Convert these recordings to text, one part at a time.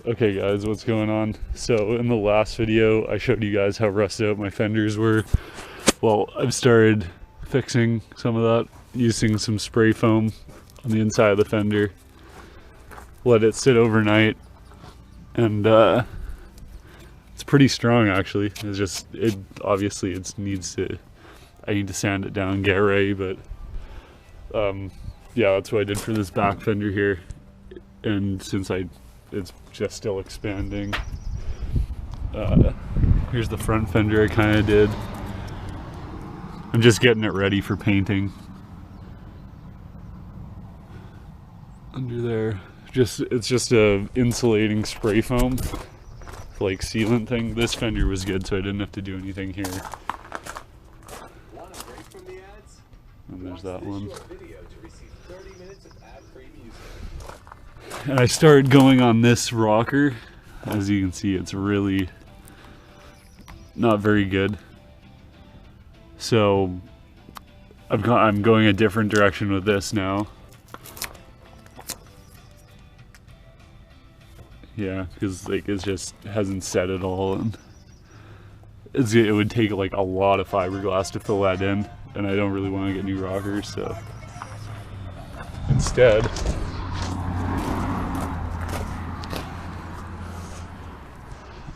Okay guys, what's going on? So in the last video I showed you guys how rusted out my fenders were. Well, I've started fixing some of that using some spray foam on the inside of the fender. Let it sit overnight, and it's pretty strong actually. It's just, obviously it needs to, I need to sand it down, get ready, but yeah, that's what I did for this back fender here. And since it's just still expanding. Here's the front fender I kind of did. I'm just getting it ready for painting. Under there, it's just a insulating spray foam, like sealant thing. This fender was good, so I didn't have to do anything here. And there's that one. And I started going on this rocker. As you can see, it's really not very good. So I'm going a different direction with this now. Yeah, because like it just hasn't set at all, and it would take like a lot of fiberglass to fill that in, and I don't really want to get new rockers, so instead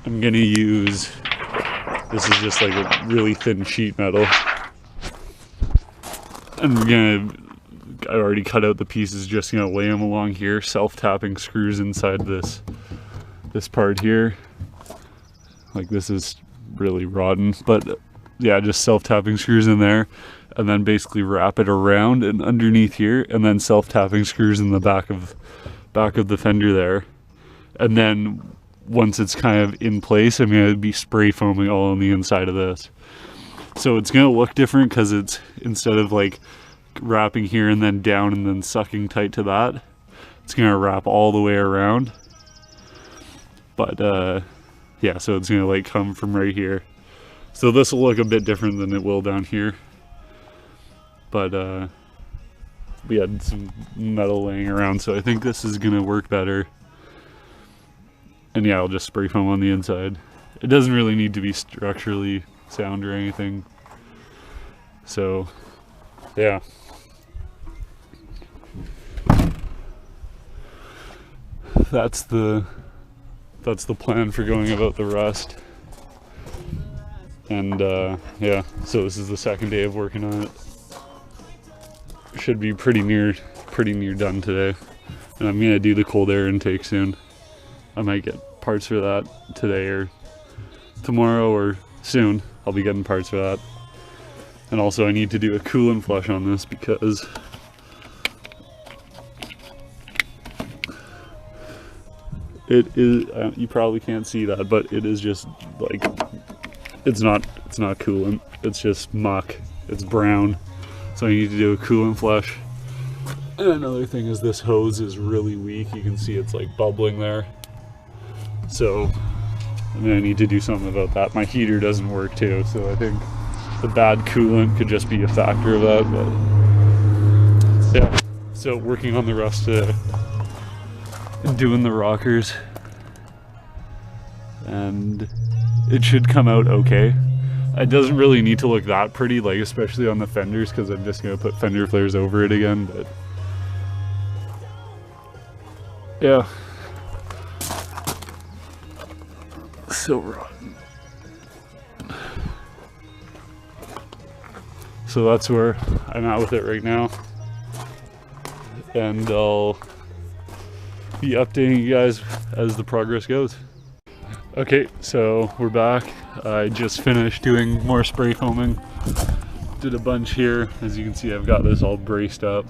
I'm gonna use, this is just like a really thin sheet metal. I already cut out the pieces, just gonna lay them along here, self-tapping screws inside this part here. Like, this is really rotten, but yeah, just self-tapping screws in there, and then basically wrap it around and underneath here, and then self-tapping screws in the back of the fender there. And then once it's kind of in place, I'm going to be spray foaming all on the inside of this. So it's going to look different because it's, instead of like wrapping here and then down and then sucking tight to that, it's going to wrap all the way around. But yeah, so it's going to like come from right here. So this will look a bit different than it will down here. But we had some metal laying around, so I think this is going to work better. And yeah, I'll just spray foam on the inside. It doesn't really need to be structurally sound or anything. So, yeah. That's the plan for going about the rust. And yeah, so this is the second day of working on it. Should be pretty near done today. And I'm gonna do the cold air intake soon. I might get parts for that today or tomorrow or soon. I'll be getting parts for that. And also I need to do a coolant flush on this because it is, you probably can't see that, but it is just like, it's not coolant, it's just muck, it's brown. So I need to do a coolant flush. And another thing is this hose is really weak. You can see it's like bubbling there. So I need to do something about that. My heater doesn't work too, so I think the bad coolant could just be a factor of that. But yeah, so working on the rust today, doing the rockers, and it should come out okay. It doesn't really need to look that pretty, like especially on the fenders, because I'm just gonna put fender flares over it again. But yeah, so rotten. So that's where I'm at with it right now, and I'll be updating you guys as the progress goes. Okay, so we're back. I just finished doing more spray foaming. Did a bunch here. As you can see, I've got this all braced up.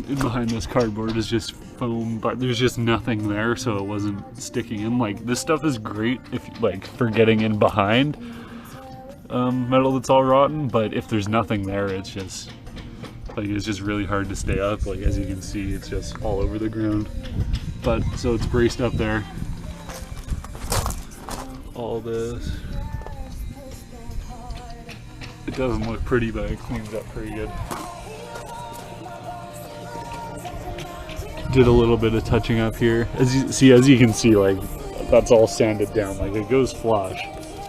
In behind this cardboard is just foam, but there's just nothing there, so it wasn't sticking in. Like, this stuff is great if like for getting in behind metal that's all rotten, but if there's nothing there, it's just really hard to stay up. Like, as you can see, it's just all over the ground. But so it's braced up there. All this. It doesn't look pretty, but it cleans up pretty good. did a little bit of touching up here. As you can see, like, that's all sanded down. Like, it goes flush.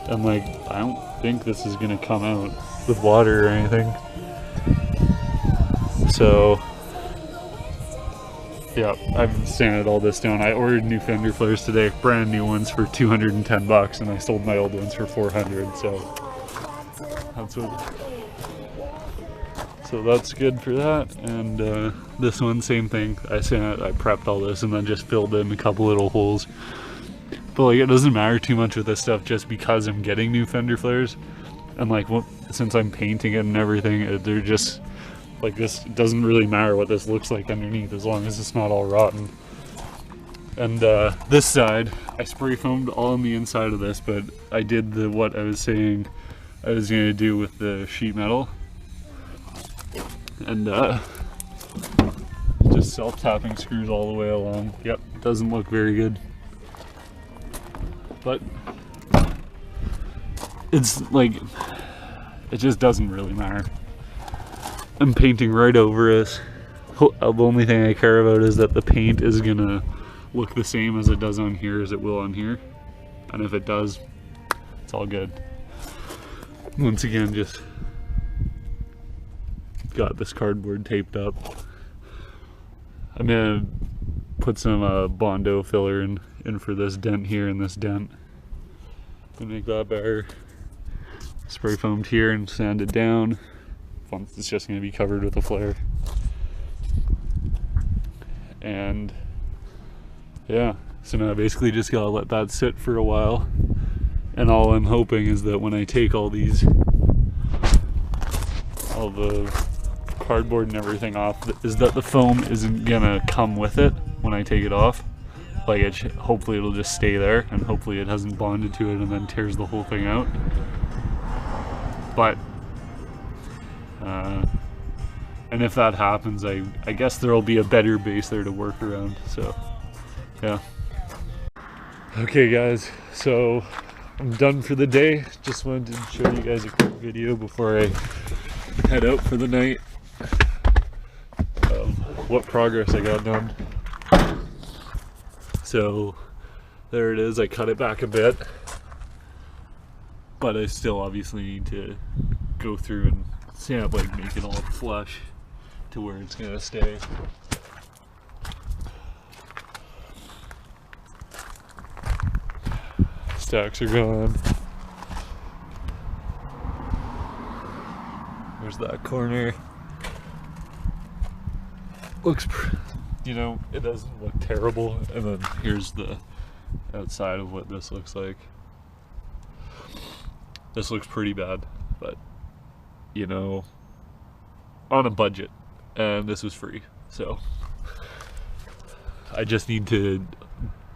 And like, I don't think this is gonna come out with water or anything. So, yeah, I've sanded all this down. I ordered new fender flares today, brand new ones for 210 bucks, and I sold my old ones for 400. So that's what. So that's good for that. And this one, same thing. I prepped all this and then just filled in a couple little holes. But like, it doesn't matter too much with this stuff just because I'm getting new fender flares. And like, since I'm painting it and everything, they're just like, this, it doesn't really matter what this looks like underneath as long as it's not all rotten. And this side, I spray foamed all on the inside of this, but I did what I was saying I was going to do with the sheet metal. And just self-tapping screws all the way along. Yep, doesn't look very good. But it's like, it just doesn't really matter. I'm painting right over it. The only thing I care about is that the paint is gonna look the same as it does on here as it will on here. And if it does, it's all good. Once again, just got this cardboard taped up. I'm gonna put some Bondo filler in for this dent here and this dent to make that better. Spray foamed here and sanded down. It's just going to be covered with a flare. And yeah, so now I basically just gotta let that sit for a while. And all I'm hoping is that when I take all the cardboard and everything off, is that the foam isn't gonna come with it when I take it off. Like, hopefully it'll just stay there, and hopefully it hasn't bonded to it and then tears the whole thing out. But and if that happens, I guess there'll be a better base there to work around. So yeah. Okay guys, so I'm done for the day. Just wanted to show you guys a quick video before I head out for the night of what progress I got done. So there it is. I cut it back a bit, but I still obviously need to go through and sand, like, make it all flush to where it's gonna stay. Stacks are gone. There's that corner. Looks, you know, it doesn't look terrible. And then here's the outside of what this looks like. This looks pretty bad, but you know, on a budget, and this was free, so I just need to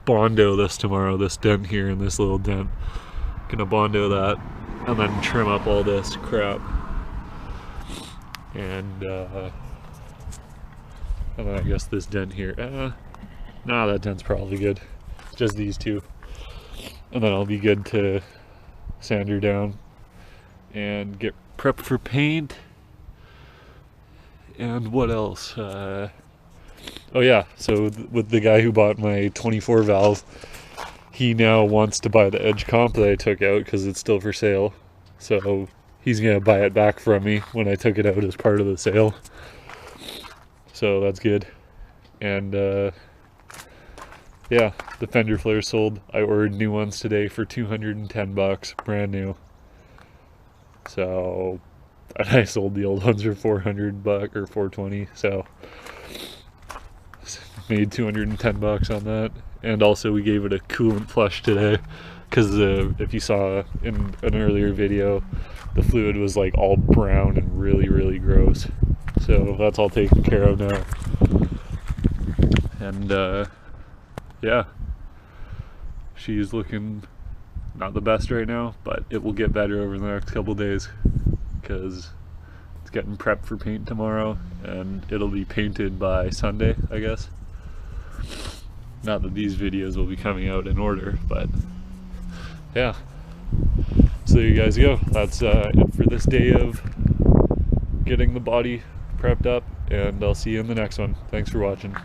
Bondo this tomorrow, this dent here and this little dent. Gonna Bondo that and then trim up all this crap, and then I guess this dent here, nah, that dent's probably good, just these two, and then I'll be good to sand her down and get prepped for paint. And what else? Oh yeah, so with the guy who bought my 24 valve, he now wants to buy the edge comp that I took out because it's still for sale. So he's gonna buy it back from me when I took it out as part of the sale. So that's good. And yeah, the fender flares sold. I ordered new ones today for 210 bucks, brand new. So, and I sold the old ones for 400 bucks or 420. So made 210 bucks on that. And also we gave it a coolant flush today because if you saw in an earlier video, the fluid was like all brown and really gross. So that's all taken care of now. And yeah, she's looking not the best right now, but it will get better over the next couple days because it's getting prepped for paint tomorrow and it'll be painted by Sunday, I guess. Not that these videos will be coming out in order, but yeah. So there you guys go. That's it for this day of getting the body prepped up, and I'll see you in the next one. Thanks for watching.